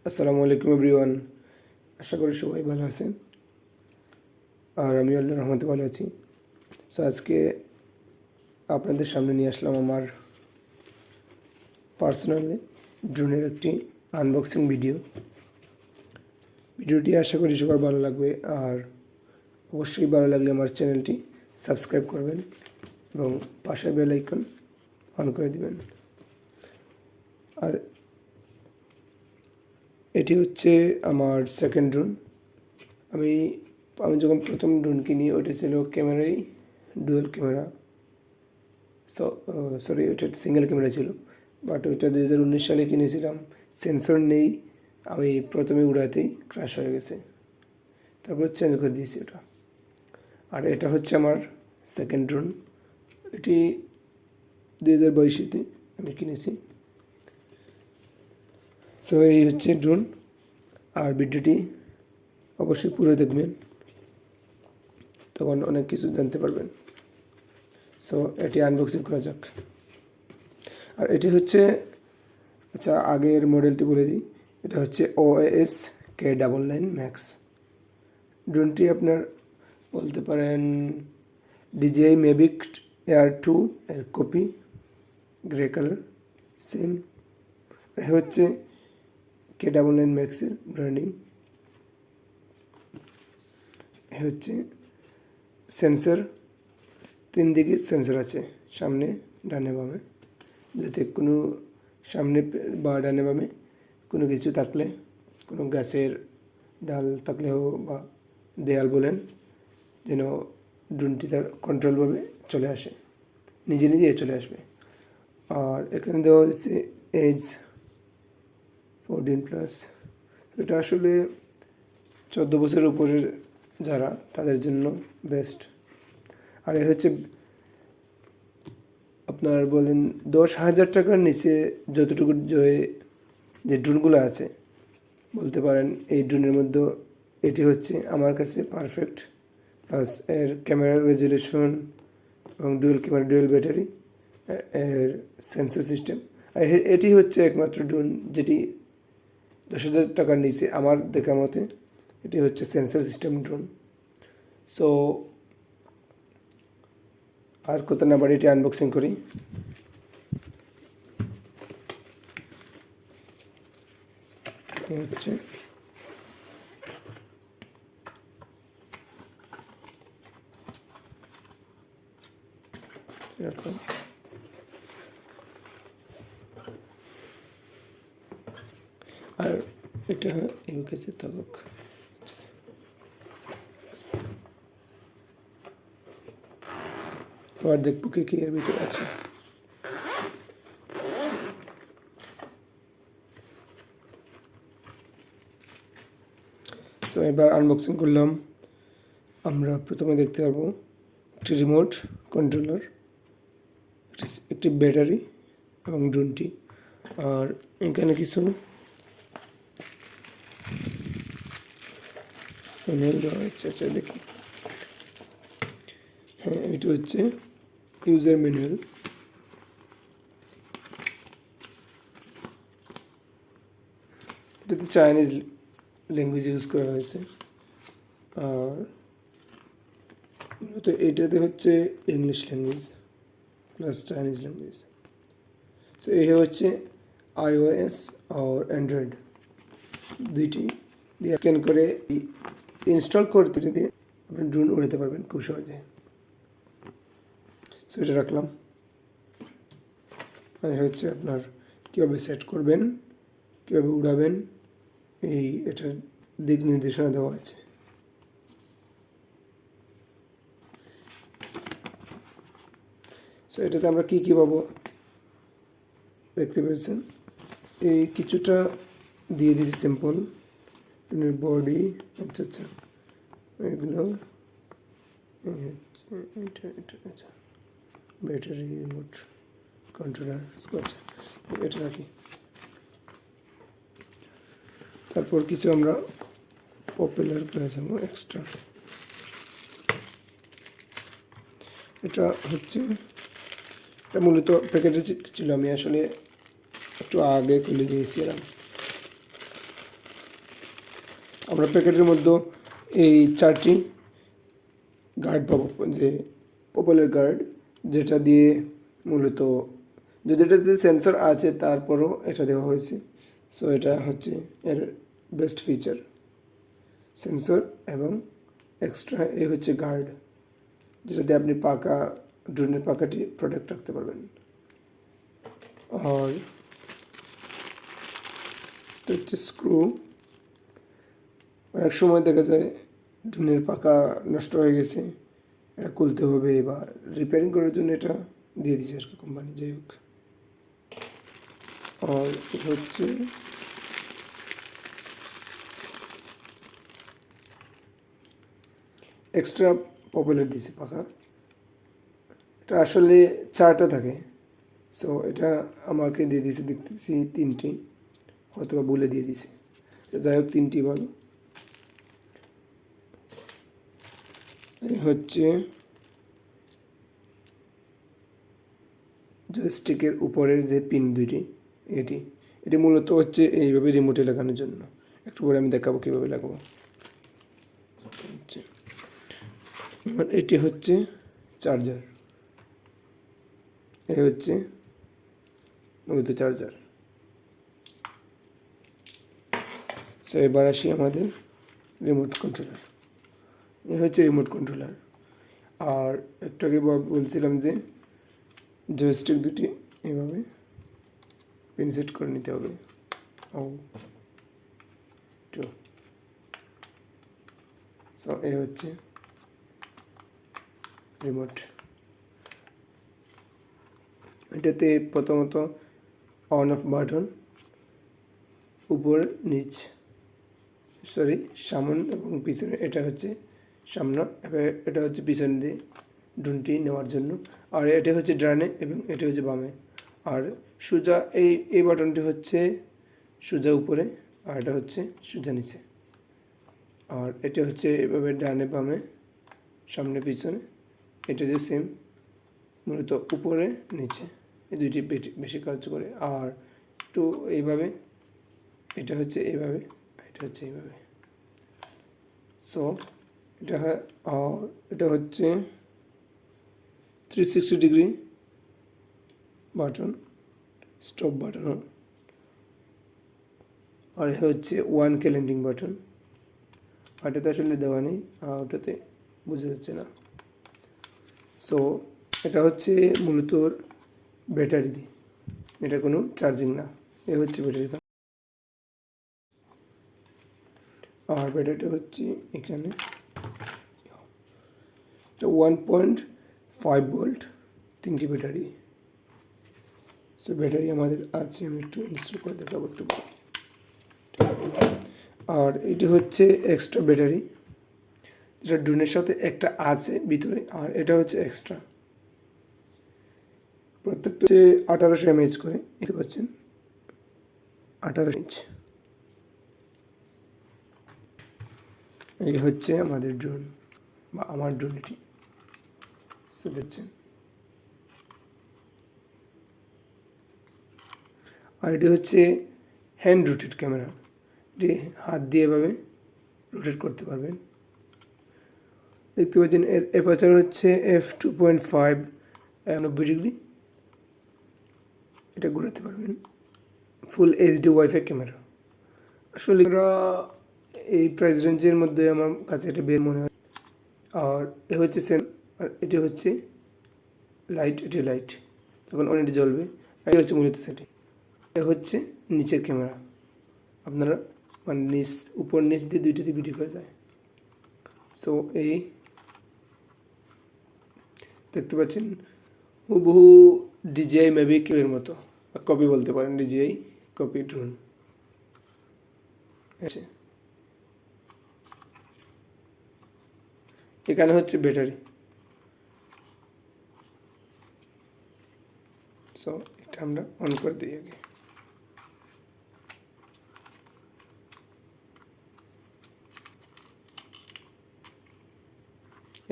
আসসালামু আলাইকুম এভরিওয়ান। আশা করি সবাই ভালো আছেন আর আমি আল্লাহর রহমতে ভালো আছি। সো আজকে আপনাদের সামনে নিয়ে আসলাম আমার পার্সোনালি ড্রোনের একটি আনবক্সিং ভিডিওটি আশা করি সবার ভালো লাগবে। আর অবশ্যই ভালো লাগলে আমার চ্যানেলটি সাবস্ক্রাইব করবেন এবং পাশের বেল আইকন অন করে দিবেন। আর এটি হচ্ছে আমার সেকেন্ড ড্রোন। আমি যখন প্রথম ড্রোন কিনি ওটা ছিল ক্যামেরাই ডুয়াল ক্যামেরা, সরি ওটা সিঙ্গেল ক্যামেরা ছিল, বাট ওইটা 2019 সালে কিনেছিলাম। সেন্সর নেই, আমি প্রথমে উড়াতেই ক্র্যাশ হয়ে গেছে, তারপর চেঞ্জ করে দিয়েছি ওটা। আর এটা হচ্ছে আমার সেকেন্ড ড্রোন, এটি 2022-তে আমি কিনেছি। সো এই হচ্ছে ড্রোন। আর ভিডিওটি অবশ্যই পুরো দেখবেন, তখন অনেক কিছু জানতে পারবেন। সো এটি আনবক্সিং করা যাক। আর এটি হচ্ছে, আচ্ছা আগের মডেলটি বলে দিই, এটা হচ্ছে OAS K99 ম্যাক্স। ড্রোনটি আপনার বলতে পারেন DJI Mavic Air 2 এর কপি, গ্রে কালার সেম। এ হচ্ছে K99 ম্যাক্সের ব্র্যান্ডিং। এ হচ্ছে সেন্সর, 3 দিকে সেন্সর আছে, সামনে ডানে বামে, যাতে কোনো সামনে বা ডানে বামে কোনো কিছু থাকলে, কোনো গাছের ডাল থাকলেও বা দেয়াল বলেন, যেন ড্রোনটি তার কন্ট্রোলভাবে চলে আসে, নিজে চলে আসবে। আর এখানে দেওয়া হয়েছে এজ 14+। এটা আসলে 14 বছরের উপরের যারা, তাদের জন্য বেস্ট। আর এ হচ্ছে আপনার বলেন 10,000 টাকার নিচে যতটুকু যে ড্রোনগুলো আছে, বলতে পারেন এই ড্রোনের মধ্যে এটি হচ্ছে আমার কাছে পারফেক্ট। প্লাস এর ক্যামেরা রেজুলেশন এবং ডুয়েল ক্যামেরা, ডুয়েল ব্যাটারি, এর সেন্সর সিস্টেম। আর এটি হচ্ছে একমাত্র ড্রোন যেটি 10,000 টাকার নিচে আমার দেখার মতে এটি হচ্ছে সেন্সর সিস্টেম ড্রোন। সো আর কত না বাড়ি এটি আনবক্সিং করি। হচ্ছে এরকম, আর এটা এই কাছে থাকুক। আবার দেখবো কি এর ভিতরে আছে। সো এবার আনবক্সিং করলাম। আমরা প্রথমে দেখতে পারবো একটি রিমোট কন্ট্রোলার, একটি ব্যাটারি এবং ড্রোনটি। আর এখানে কিছু ম্যানুয়াল দেওয়া হচ্ছে। আচ্ছা দেখি, হ্যাঁ এটা হচ্ছে ইউজার ম্যানুয়াল। এটাতে চাইনিজ ল্যাঙ্গুয়েজ ইউজ করা হয়েছে। আর মূলত এটাতে হচ্ছে English language plus Chinese language. So এই হচ্ছে iOS আর অ্যান্ড্রয়েড দুইটি দিয়ে স্ক্যান করে ইনস্টল করতে যদি আপনি ড্রোন উড়াতে পারবেন খুব সহজে। সো এটা রাখলাম। আর হচ্ছে আপনার কীভাবে সেট করবেন, কীভাবে উড়াবেন, এটার দিক নির্দেশনা দেওয়া আছে। সো এটাতে আমরা কী পাবো দেখতে পেয়েছেন। এই কিছুটা দিয়ে দিয়েছি সিম্পল বডি। আচ্ছা এগুলো আচ্ছা, ব্যাটারি, রিমোট কন্ট্রোলার, এটা রাখি। তারপর কিছু আমরা পপুলার করে যাবো এক্সট্রা। এটা হচ্ছে, এটা মূলত প্যাকেটে ছিল, আমি আসলে একটু আগে খুলে দিয়েছিলাম। আমরা প্যাকেটের মধ্যে এই 4টি গার্ড পাবো, যে পপুলার গার্ড, যেটা দিয়ে মূলত যদি এটাতে সেন্সর আছে তারপরও এটা দেওয়া হয়েছে। সো এটা হচ্ছে এর বেস্ট ফিচার, সেন্সর এবং এক্সট্রা এই হচ্ছে গার্ড, যেটাতে আপনি ড্রোনের পাখাটি প্রোটেক্ট রাখতে পারবেন। আর এটা হচ্ছে স্ক্রু। অনেক সময় দেখা যায় ড্রোনের পাখা নষ্ট হয়ে গেছে, এটা খুলতে হবে বা রিপেয়ারিং করার জন্য এটা দিয়ে দিচ্ছে আর কি কোম্পানি, যাই হোক। আর এটা হচ্ছে এক্সট্রা পপুলার দিছে পাখা, এটা আসলে 4টা থাকে। সো এটা আমাকে দিয়ে দিছে দেখতেছি 3টি, হয়তোবা বলে দিয়ে দিছে, যাই হোক 3টি ভালো। এই হচ্ছে জয়স্টিকের উপরের যে পিন 2টি, এটি মূলত হচ্ছে এইভাবে রিমোটে লাগানোর জন্য। একটু পরে আমি দেখাবো কীভাবে লাগাবো। এটি হচ্ছে চার্জার, এই হচ্ছে মূলত চার্জার। সো এবার আসি আমাদের রিমোট কন্ট্রোলার, এই হচ্ছে রিমোট কন্ট্রোলার। আর একটু আগে বলছিলাম যে জয়স্টিক 2টি এইভাবে পিন সেট করে নিতে হবে। সো এই হচ্ছে রিমোট। এটাতে প্রথমত অন অফ বাটন, উপর নিচ, সামনে এবং পিছনে, এটা হচ্ছে সামনে, এটা হচ্ছে পিছন দিয়ে ড্রোনটি নেওয়ার জন্য। আর এটা হচ্ছে ডানে এবং এটা হচ্ছে বামে। আর সোজা এই বাটনটি হচ্ছে সোজা উপরে, আর এটা হচ্ছে সোজা নিচে। আর এটা হচ্ছে এভাবে ডানে বামে, সামনে পিছনে, এটা দিয়ে সেম, মূলত উপরে নিচে, এই 2টি বেশি কাজ করে। আর একটু এইভাবে, এটা হচ্ছে এইভাবে, এটা হচ্ছে এইভাবে। সো এটা হচ্ছে 360 ডিগ্রি বাটন, স্টপ বাটন। আর হচ্ছে 1K ল্যান্ডিং বাটন, ওটাতে আসলে দেওয়া নেই, ওটাতে বোঝা যাচ্ছে না। সো এটা হচ্ছে মূলত ব্যাটারি দিয়ে, এটা কোনো চার্জিং না, এ হচ্ছে ব্যাটারি। আর ব্যাটারিটা হচ্ছে এখানে 1.5 ভোল্ট, 3টি ব্যাটারি। সো ব্যাটারি আমাদের আছে, আমি একটু ইনস্টল করে দেখাবো একটু। আর এটি হচ্ছে এক্সট্রা ব্যাটারি, যেটা ড্রোনের সাথে একটা আছে ভিতরে, আর এটা হচ্ছে এক্সট্রা। প্রত্যেকটা হচ্ছে 1800 mAh করে, দেখতে পাচ্ছেন 18 ইঞ্চ। এই হচ্ছে আমাদের ড্রোন বা আমার ড্রোন এটি। সো দেখছেন, আর এটি হচ্ছে হ্যান্ড রোটেট ক্যামেরা, এটি হাত দিয়ে এভাবে রোটেট করতে পারবেন। দেখতে পাচ্ছেন এর অ্যাপারচার হচ্ছে f2.5, 90 ডিগ্রি, এটা ঘোরাতে পারবেন। ফুল এইচডি ওয়াইফাই ক্যামেরা, আসলে এই প্রাইস রেঞ্জের মধ্যে আমার কাছে এটা বের মনে হয়। আর এ হচ্ছে আর এটি হচ্ছে লাইট, এটি লাইট, তখন অনেকটি জ্বলবে। এটি হচ্ছে মূলত সেটি, এটা হচ্ছে নিচের ক্যামেরা, আপনারা মানে উপর নিচ দিয়ে 2টিতে ভিডিও করা যায়। সো এই দেখতে পাচ্ছেন হুবহু ডিজিআই ম্যাভিক এর মতো, কপি বলতে পারেন, ডিজিআই কপি ড্রোন। এখানে হচ্ছে ব্যাটারি। সো এটা আমরা অন করে দিই আগে।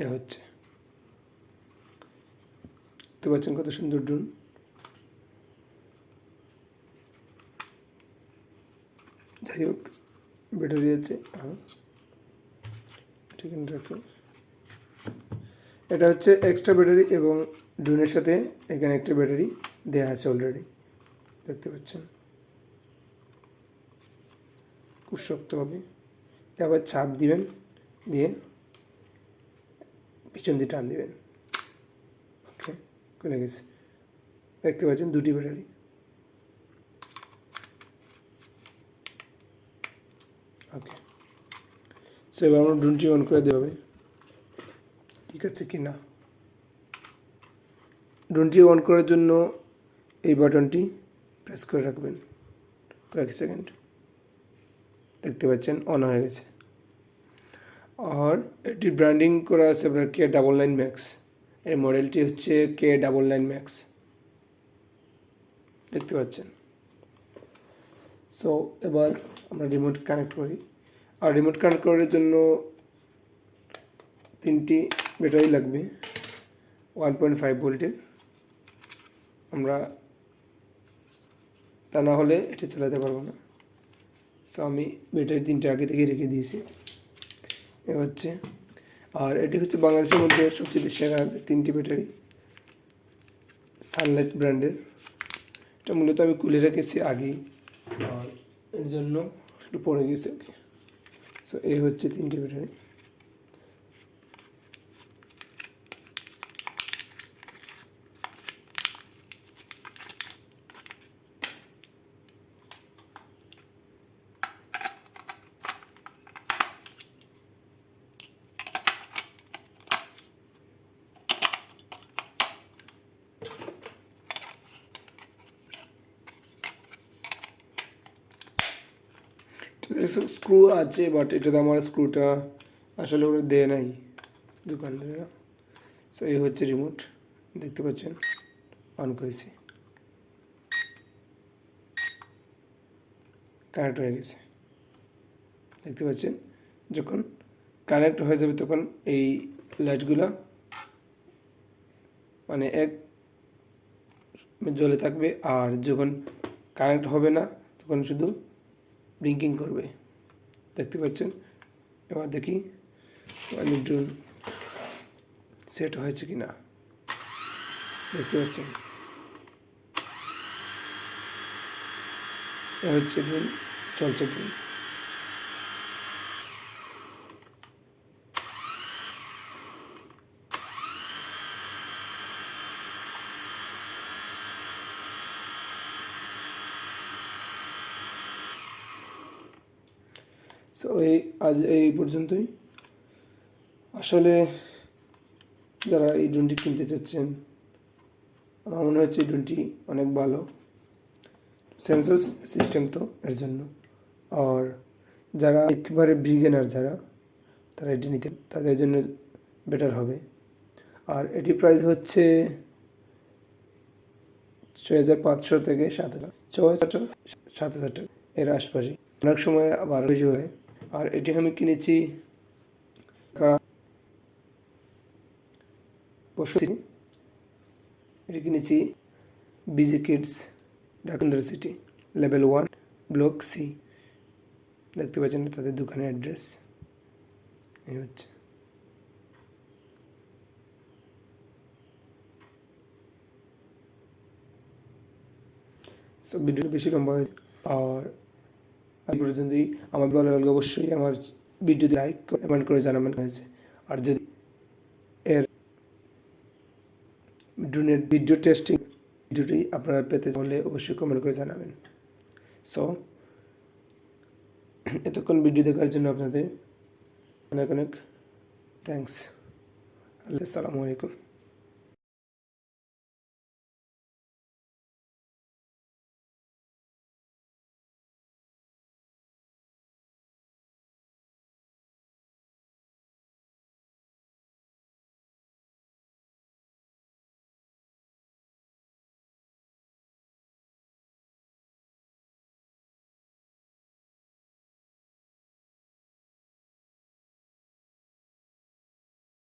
এ হচ্ছে, দেখতে পাচ্ছেন কত সুন্দর ড্রোন। যাই হোক, ব্যাটারি আছে, ঠিক আছে। এটা হচ্ছে এক্সট্রা ব্যাটারি এবং ড্রোনের সাথে এখানে একটা ব্যাটারি দেওয়া আছে অলরেডি, দেখতে পাচ্ছেন খুব শক্ত হবে। আবার চাপ দিবেন, দিয়ে পিছন দিয়ে টান দিবেন, ওকে খুলে গেছে, দেখতে পাচ্ছেন দুটি ব্যাটারি। ওকে, সো এবার আমরা ড্রোনটি অন করে দেওয়া হবে, ঠিক আছে কি না। ড্রোনটি অন করার জন্য এই বাটনটি প্রেস করে রাখবেন কয়েক সেকেন্ড, দেখতে পাচ্ছেন অন হয়ে গেছে। আর এটি ব্র্যান্ডিং করা আছে আপনার K99 Max, এর মডেলটি হচ্ছে K99 Max, দেখতে পাচ্ছেন। সো এবার আমরা রিমোট কানেক্ট করি। আর রিমোট কানেক্ট করার জন্য 3টি ব্যাটারি লাগবে 1.5 ভোল্টের। আমরা তা না হলে এটা চালাতে পারবো না। সো আমি ব্যাটারি 3টে আগে থেকে রেখে দিয়েছি, এ হচ্ছে। আর এটি হচ্ছে বাংলাদেশের মধ্যে সবচেয়ে সেরা 3টি ব্যাটারি, সানলাইট ব্র্যান্ডের। এটা মূলত আমি খুলে রেখেছি আগেই, আর এর জন্য একটু পড়ে গেছে। ওকে, সো এই হচ্ছে 3টি ব্যাটারি। স্ক্রু আছে, বাট এটাতে আমার স্ক্রুটা আসলে ওরা দেয় নাই দোকানদাররা। সো এই হচ্ছে রিমোট, দেখতে পাচ্ছেন অন করেছি, কানেক্ট হয়ে গেছে, দেখতে পাচ্ছেন। যখন কানেক্ট হয়ে যাবে তখন এই লাইটগুলা মানে এক জ্বলে থাকবে, আর যখন কানেক্ট হবে না তখন শুধু ব্লিঙ্কিং করবে, দেখতে পাচ্ছেন। এবার দেখি ড্রোন সেট হয়েছে কি না, দেখতে পাচ্ছেন। এ হচ্ছে ড্রোন, চলছে ড্রোন। সো আজ এই পর্যন্তই। আসলে যারা এই ড্রোনটি কিনতে চাচ্ছেন, আমার মনে হচ্ছে এই ড্রোনটি অনেক ভালো, সেন্সর সিস্টেম তো এর জন্য। আর যারা একেবারে বিগিনার যারা, তারা এটি নিতে তাদের জন্য বেটার হবে। আর এটি প্রাইস হচ্ছে 6,500 থেকে 7,000, 6,500 7,000 টাকা এর আশপাশে, অনেক সময় আবার বেশি হয়। আর এটি আমি কিনেছি এটি কিনেছি বিজি কিডস, ঢাকুন্দার সিটি, লেভেল 1, ব্লক সি, দেখতে পাচ্ছেন তাদের দোকানের অ্যাড্রেস এই হচ্ছে। সব ভিডিও বেশি লম্বা হয়। আর এই পর্যন্তই। আমার ভালো লাগলে অবশ্যই আমার ভিডিও লাইক কমেন্ট করে জানাবেন হয়েছে। আর যদি এর ড্রোনের ভিডিও টেস্টিং ভিডিওটি আপনারা পেতে হলে অবশ্যই কমেন্ট করে জানাবেন। সো এতক্ষণ ভিডিও দেখার জন্য আপনাদের অনেক অনেক থ্যাংকস। আসসালামু আলাইকুম।